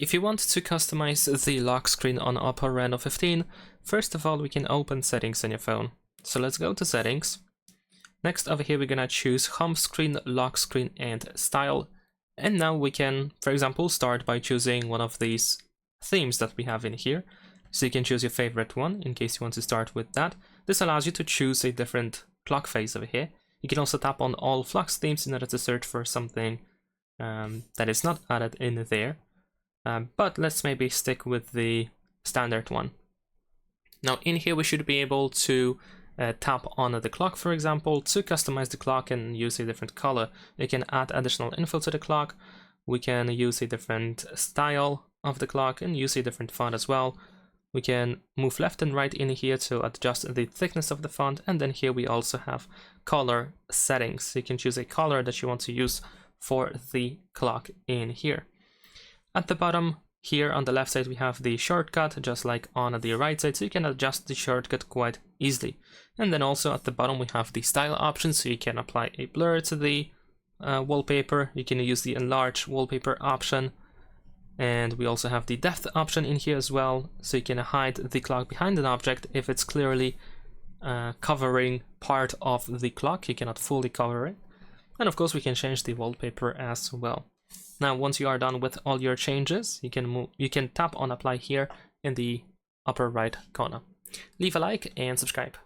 If you want to customize the lock screen on OPPO Reno 15, first of all we can open settings on your phone. So let's go to settings. Next over here we're gonna choose home screen, lock screen and style. And now we can, for example, start by choosing one of these themes that we have in here. So you can choose your favorite one in case you want to start with that. This allows you to choose a different clock phase over here. You can also tap on all Flux themes in order to search for something that is not added in there. But let's maybe stick with the standard one. Now in here we should be able to tap on the clock, for example, to customize the clock and use a different color. You can add additional info to the clock. We can use a different style of the clock and use a different font as well. We can move left and right in here to adjust the thickness of the font, and then here we also have color settings. So you can choose a color that you want to use for the clock in here. At the bottom here on the left side we have the shortcut, just like on the right side, so you can adjust the shortcut quite easily. And then also at the bottom we have the style option, so you can apply a blur to the wallpaper. You can use the enlarge wallpaper option. And we also have the depth option in here as well, so you can hide the clock behind an object if it's clearly covering part of the clock. You cannot fully cover it. And of course we can change the wallpaper as well. Now once you are done with all your changes, you can tap on apply here in the upper right corner. Leave a like and subscribe.